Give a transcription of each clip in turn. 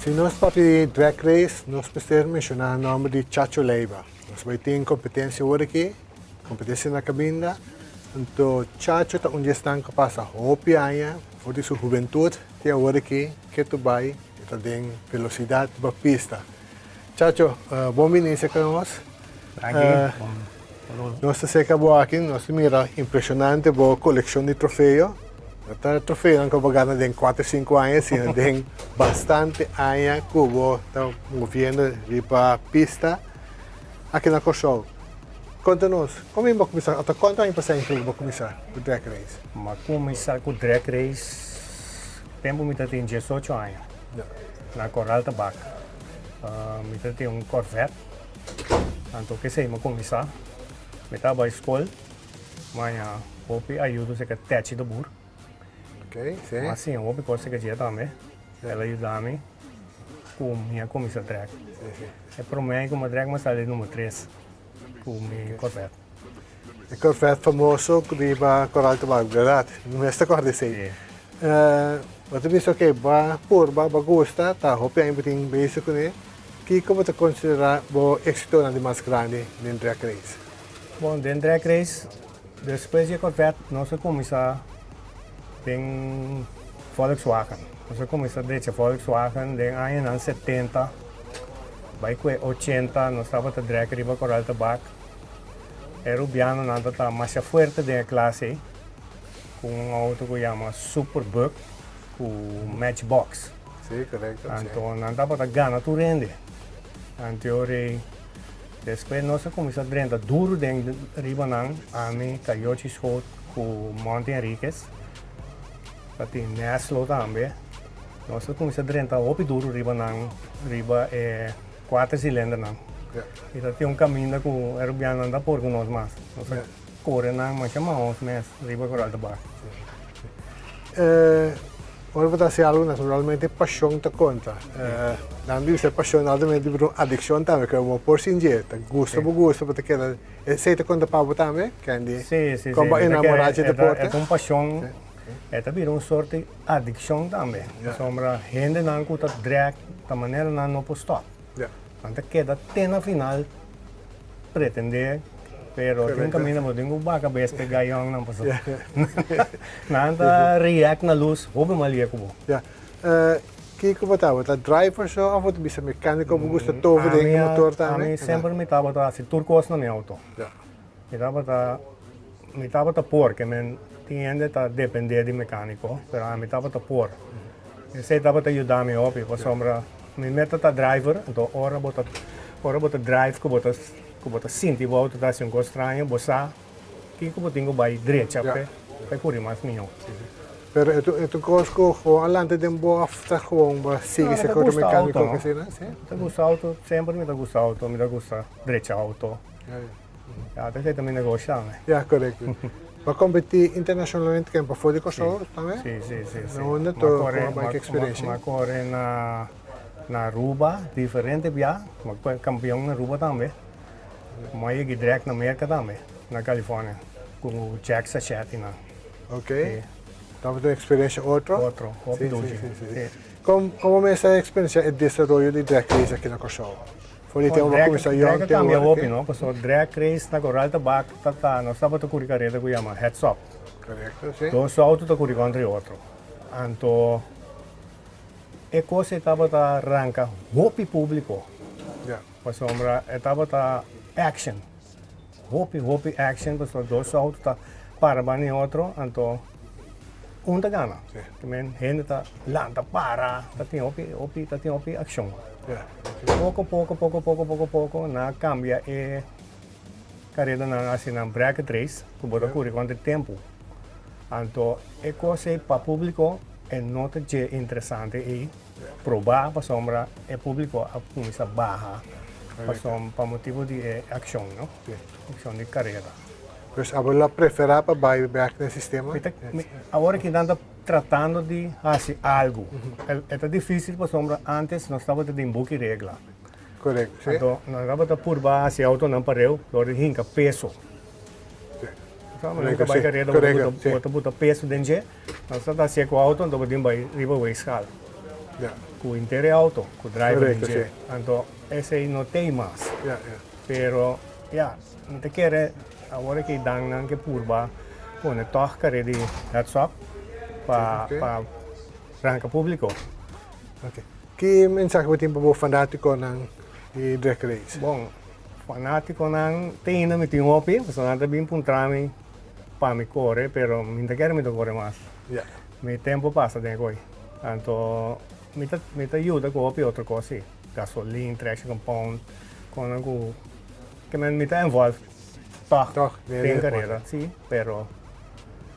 Se nós para o drag race, nós precisamos mencionar o nome de Chacho Leiva. Nós vamos ter competência hoje aqui, competência na cabina. Então, Chacho está onde está capaz de roupa aí, por isso juventude tem hoje aqui que tu vai, está tem velocidade para pista. Chacho, bom início com nós. Nós acabamos aqui, nós mira impressionante boa coleção de troféus. O troféu não acaba ganhando em 4 ou 5 anos, sino tem bastante anos que o está movendo para a pista aqui na Corsol. Conta-nos, como é que vai começar? Até quanto tempo você vai começar o drag race? Mas começar com o drag race, tempo me tem 18 anos, na Coral Tabaco. Me tem Corvette, então que sei, me começar. Me estava à escola, mas eu ajudo a tete do burro. Ok, sim. Mas sim, eu posso que também. Ela ajuda-me com minha comissão drag. É para mim que uma drag mas ali número 3, com minha Corvette. O Corvette famoso que vive Coral Tabaco, verdade? Não é esta coisa assim. Você pensa que vai gostar, tá? Roupa ainda tem beijo com ele. Que como você considera o êxito mais grande no drag race? Bom, dentro do drag race, depois de Corvette, nós começamos em Volkswagen. Nós começamos a Volkswagen em anos 70, vai com 80, nós estávamos a drag riba Coral Tabaco. Era o piano nada tá mais forte da classe, com um auto que chama Superbug, com Matchbox. Sim, correto. Então, nós estávamos a ganhar tudo rende. Então, depois nós começamos a treinar duro dentro de Ribanan, a mim, Coyote Scott, com Monte Enriquez, para Neslo também. Nós começamos a treinar muito duro Ribanan, riba é 4 cilindros. Então tem caminho que o aerobiano anda por com nós mais. Nós corremos, mas chamamos mais riba Coral Tabaco. Ora, vou dizer algo, naturalmente, paixão te conta. Não digo ser paixão, naturalmente, por adicção também, que é uma porcinha, gosto, porque quer, sei te conta para também, que é Sim. como enamorar de deporte. É uma paixão, é também uma sorte de adicção também. Sombra, gente não custa drag, da maneira não pode stop. Então, queda até na final, pretender. Pero tem caminho, mas tem uma cabeça que ganhou não passou. Nada react na luz, houve uma linha como. Que como estava, tá driver só, ou você bisa mecânico, você gosta todo de motor também? A mim sempre me estava assim, turcos na minha auto. Me estava por, que me tinha tá depender de mecânico, pero a mim estava por. Eu sei estava ajudar me op, para sombra, me meta tá driver, então ora bota drive que bota sinti o auto tá assim com estranho, bossa, que tenho vai direita, para correr mais minho. Pero ito costo ko alante din bo after ko ba sige sa ko mecânico kasi na, sim? Me gusta auto, sempre me gusta auto, me gusta direita auto. Até que também negocia, né? Correto. Para competir internacionalmente que para fora de Kosovo também? Sim. Onde tu com bike experience? Mas corre na Aruba, diferente via, mas campeão na Aruba também. Mas eu direct na América também, na Califórnia, com o Jack Sachete na. Ok. Estava tendo experiência outra? Outro, sim. Como é essa experiência de desenvolvimento de drag race aqui na Kosovo? Foi ter uma comissão drag também é óbvio, não? Porque drag race na Coral Tabaco, nós estamos a correr carreira que chama heads up. Correto, sim. Dois autos a correr contra o outro. Então, é coisa estava a arrancar roupa público. Para sombra, estava a action. Roupa action, porque dois autos para em outro, então tá gana. Também gente lanta para, tem opi action. Pouco na cambia e carreira na assim na bracket race, que bota correr quanto tempo. Então, é coisa para público é nota de interessante e provar para sombra é público a começar barra para motivo de ação, não? Ação de carreira. Pues a preferar para back no sistema? Agora que estamos tratando de fazer algo, é difícil, por sombra, antes nós estávamos de book e regla. Correto, sim. Então, nós estávamos por base, se auto não parou, agora hinca peso. Nunca vai carreira, bota peso dentro, nós estamos com o auto, então podemos ir riba a escala. Yeah. con intere auto, con driver Correcto, dice, sí. tanto ese no tem más. Yeah, yeah. Pero ja, não te quer agora que dan nan que purba, pone toch care di heads up pa Okay. pa ranka público. Okay. Que mensahe mo timpo po fanatico ng i-drag race? Bom, fanático nan tina mi tingo opi, personalmente bem puntrami pa mi corre, pero mi te quer mi to corre más. Yeah. Mi tempo passa den coi. Tanto mi ta aiuta con opi altre cose, gasolina, traction compound, con algo que mi ta involve. Toch, Tem carreira, sim, pero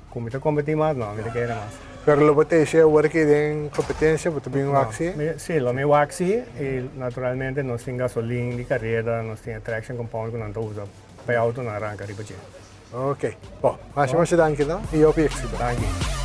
como te competi mais, não, me te quer mais. Pero lo bote siya warki din kompetensya, buto bing waxi. Sì, lo mio waxi e naturalmente non si gasolina di carriera, non si traction compound che non to usa. Per auto non arranca ripace. Okay. Po, masya danke no? I-OPX ba? Thank you.